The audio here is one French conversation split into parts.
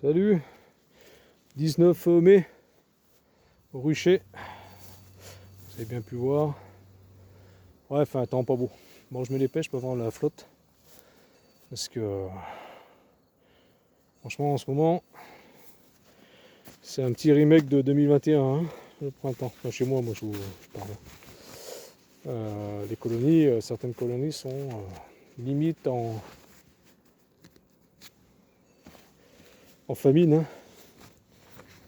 Salut, 19 mai, au rucher, vous avez bien pu voir. Ouais, il fait un temps pas beau. Bon, je me dépêche pour avoir la flotte. Parce que, franchement, en ce moment, c'est un petit remake de 2021, hein, le printemps. Enfin, chez moi, je parle. Les colonies, certaines colonies sont limite en famine, hein.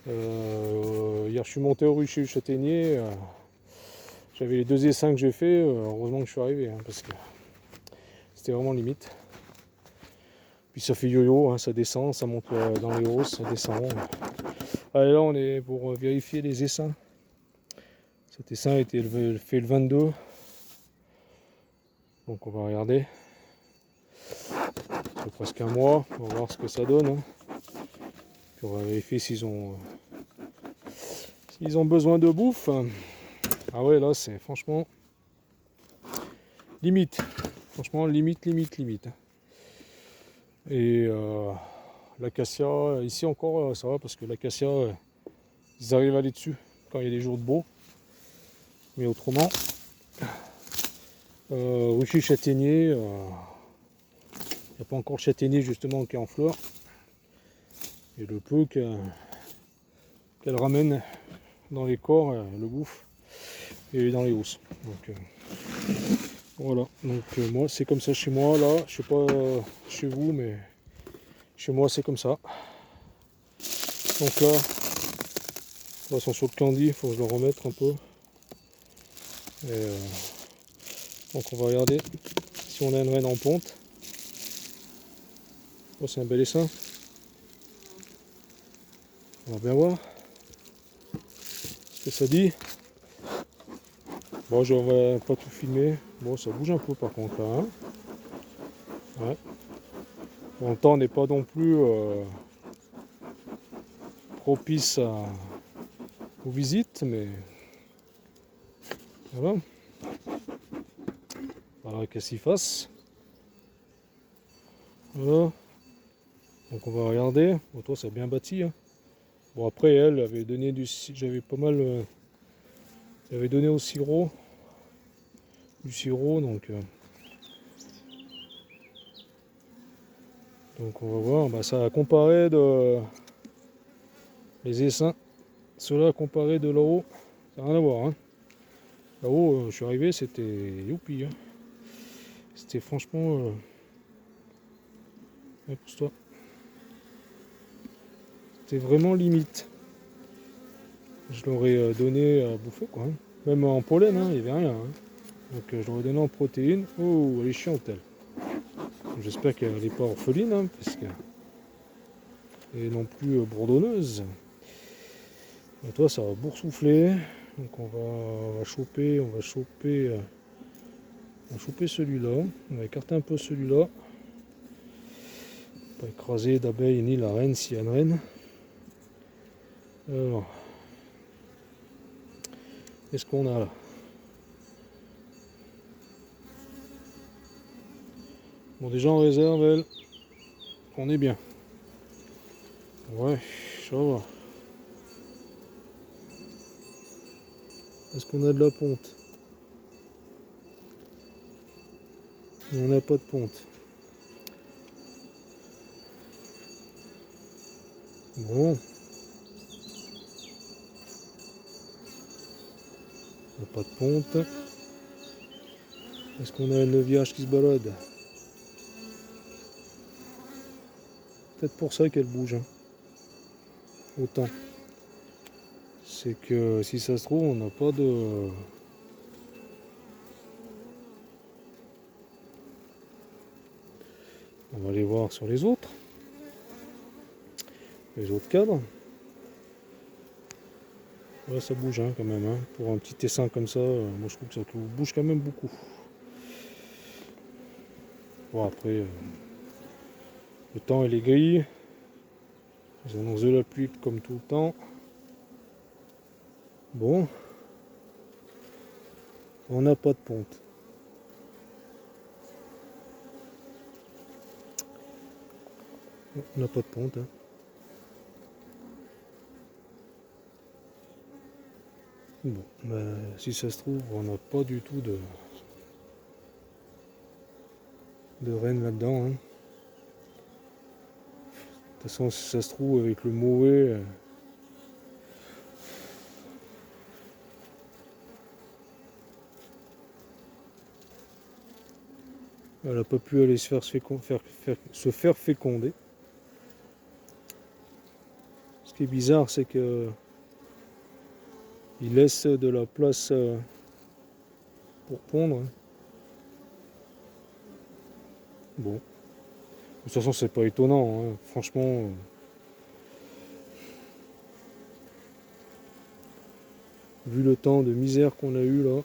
Hier, je suis monté au rucher du châtaignier. J'avais les 2 essaims que j'ai fait. Heureusement que je suis arrivé, hein, parce que c'était vraiment limite. Puis ça fait yo-yo, hein, ça descend, ça monte dans les hausses, ça descend. Allez, là, on est pour vérifier les essaims. Cet essaim a été fait le 22. Donc on va regarder. C'est presque un mois. On va voir ce que ça donne, hein. Puis on va vérifier s'ils ont besoin de bouffe. Ah ouais, là, c'est franchement limite. Franchement, limite. Et l'acacia, ici encore, ça va parce que l'acacia, ils arrivent à aller dessus quand il y a des jours de beau. Mais autrement, rucher châtaignier, il n'y a pas encore le châtaignier justement qui est en fleur. Et le peu qu'elle ramène dans les corps, le bouffe et dans les hausses. Donc voilà, donc moi c'est comme ça chez moi là, je sais pas chez vous, mais chez moi c'est comme ça. Donc là, de toute façon sur le candy, il faut que je le remette un peu. Et, donc on va regarder si on a une reine en ponte. Oh, c'est un bel essaim. On va bien voir ce que ça dit. Bon, je vais pas tout filmer. Bon, ça bouge un peu par contre là, hein. Ouais. Bon, le temps n'est pas non plus propice aux visites, mais voilà. Voilà, qu'elle s'y fasse. Voilà. Donc on va regarder. Bon, toi, c'est bien bâti, hein. Bon, après, elle avait donné j'avais pas mal. J'avais donné au sirop. Du sirop, donc on va voir. Bah, ça a comparé de les essaims. Cela comparé de là-haut, ça n'a rien à voir, hein. Là-haut, je suis arrivé, c'était youpi, hein. C'était franchement. Pousse-toi. C'était vraiment limite. Je l'aurais donné à bouffer, quoi, hein. Même en pollen, hein, il n'y avait rien, hein. Donc je l'aurais donné en protéines. Oh, elle est chiante, elle. J'espère qu'elle n'est pas orpheline, hein, parce qu'elle est non plus bourdonneuse. Et toi, ça va boursoufler. Donc on va choper celui-là. On va écarter un peu celui-là. Pas écraser d'abeilles ni la reine s'il y a une reine. Alors, qu'est-ce qu'on a là? Bon, déjà en réserve, elle, on est bien. Ouais, ça va. Est-ce qu'on a de la ponte? On n'a pas de ponte. Bon. On n'a pas de ponte. Est-ce qu'on a une vierge qui se balade? Peut-être pour ça qu'elle bouge, hein. Autant. C'est que si ça se trouve, on n'a pas de... On va aller voir sur les autres cadres. Ouais, ça bouge, hein, quand même, hein. Pour un petit essaim comme ça, moi je trouve que ça bouge quand même beaucoup. Bon, après, le temps il est gris. Ils annoncent de la pluie comme tout le temps. Bon, on n'a pas de ponte. On n'a pas de ponte, hein. Bon, si ça se trouve, on n'a pas du tout de reine là-dedans. Hein. De toute façon, si ça se trouve, avec le mauvais, elle n'a pas pu aller se faire féconder. Ce qui est bizarre, c'est que il laisse de la place pour pondre. Bon, de toute façon, c'est pas étonnant. Hein. Franchement, vu le temps de misère qu'on a eu là,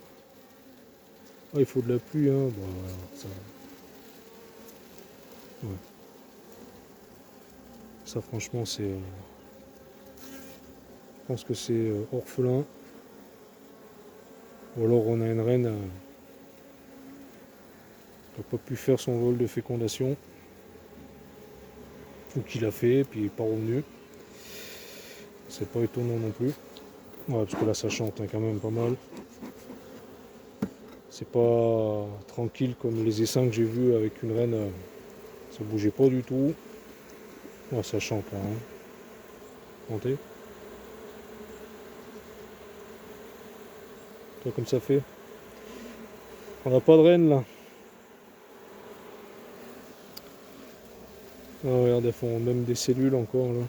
il faut de la pluie. Hein. Bon, ça, ouais. Ça, franchement, c'est. Je pense que c'est orphelin. Ou alors on a une reine qui n'a pas pu faire son vol de fécondation. Ou qui l'a fait, puis il n'est pas revenu. C'est pas étonnant non plus. Ouais, parce que là ça chante hein, quand même pas mal. C'est pas tranquille comme les essaims que j'ai vus avec une reine. Ça bougeait pas du tout. Ouais, ça chante là. Hein. Montez. Toi comme ça fait. On n'a pas de reine là. Ah, regarde, elles font même des cellules encore là.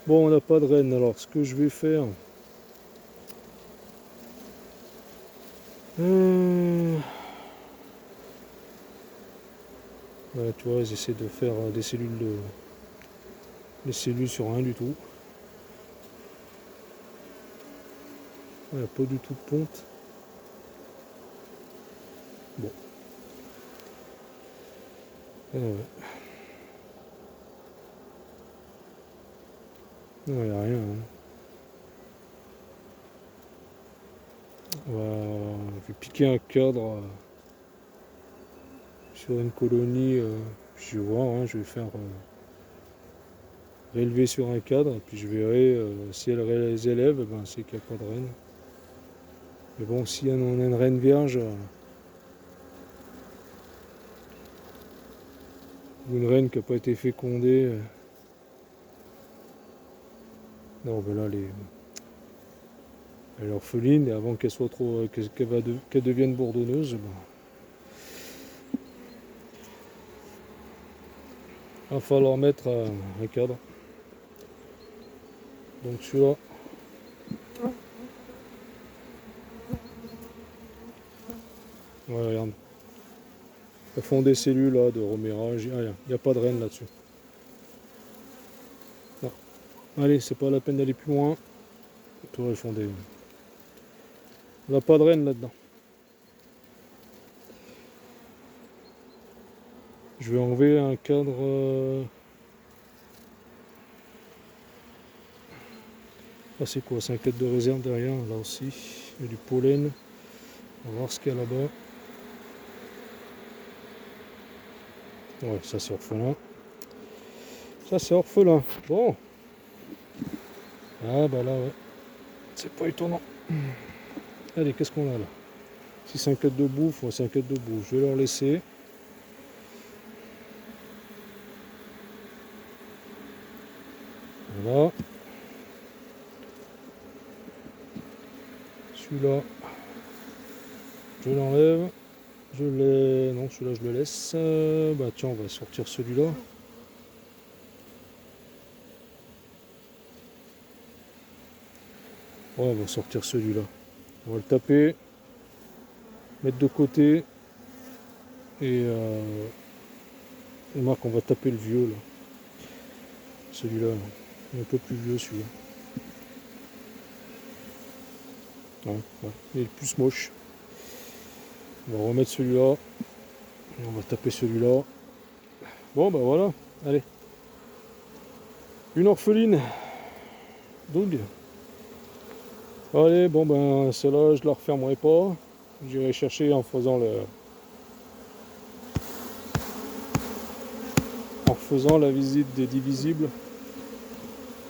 Bon, on n'a pas de reine, alors ce que je vais faire. Ouais, tu vois, ils essaient de faire des cellules sur rien du tout. Il n'y a pas du tout de ponte. Bon. Ouais. Non, il n'y a rien. Hein. Je vais piquer un cadre sur une colonie. Je vais voir, hein, je vais faire rélever sur un cadre. Et puis je verrai si elle les élève, ben, c'est qu'il n'y a pas de reine. Mais bon, si on a une reine vierge, ou une reine qui n'a pas été fécondée, non, ben là, elle est orpheline, et avant qu'elle soit trop, qu'elle devienne bourdonneuse, ben, il va falloir mettre un cadre. Donc celui-là. Ouais, regarde. Elles font des cellules là, de remérage. Il n'y a pas de reine là-dessus. Non. Allez, c'est pas la peine d'aller plus loin. Toi, elles font des. Il n'y a pas de reine là-dedans. Je vais enlever un cadre. Ah, c'est quoi? C'est un cadre de réserve derrière, là aussi. Il y a du pollen. On va voir ce qu'il y a là-bas. Ouais, ça c'est orphelin. Ça c'est orphelin. Bon. Ah bah là, ouais. C'est pas étonnant. Allez, qu'est-ce qu'on a là? Si c'est un cadre de bouffe, ouais, c'est un cadre de bouffe. Je vais leur laisser. Voilà. Celui-là, je l'enlève. Non, celui-là, je le laisse. Bah tiens, on va sortir celui-là. Ouais, on va sortir celui-là. On va le taper. Mettre de côté. Et Marc, on va taper le vieux, là. Celui-là, là. Il est un peu plus vieux, celui-là. Ouais. Il est le plus moche. On va remettre celui-là. Et on va taper celui-là. Bon, bah voilà. Allez. Une orpheline. Doug. Allez, bon, ben, celle-là, je la refermerai pas. J'irai chercher en faisant la visite des divisibles.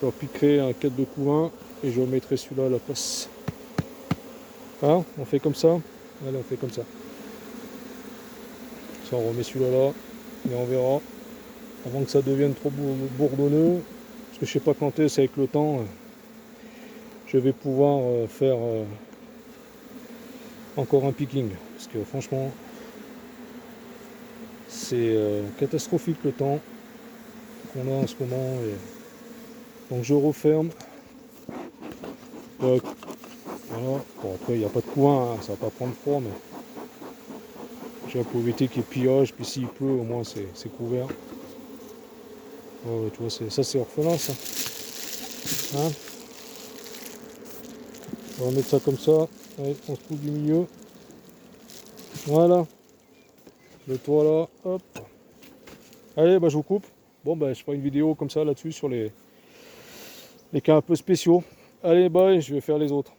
Je leur piquerai un 4 de couvain et je remettrai celui-là à la place. Hein, on fait comme ça? Allez, on fait comme ça. Ça, on remet celui-là là, et on verra. Avant que ça devienne trop bourdonneux, parce que je sais pas quand est-ce avec le temps, je vais pouvoir faire encore un picking. Parce que franchement, c'est catastrophique le temps qu'on a en ce moment. Donc je referme. Ouais, voilà. Bon, après il n'y a pas de couvain, hein, ça va pas prendre froid, mais déjà pour éviter qu'il pillage, puis s'il pleut au moins c'est couvert. Ouais, tu vois, ça c'est orphelin ça. Hein, on va mettre ça comme ça. Allez, on se trouve du milieu. Voilà. Le toit là. Hop. Allez, bah je vous coupe. Bon, bah je ferai une vidéo comme ça là-dessus sur les cas un peu spéciaux. Allez, bye, je vais faire les autres.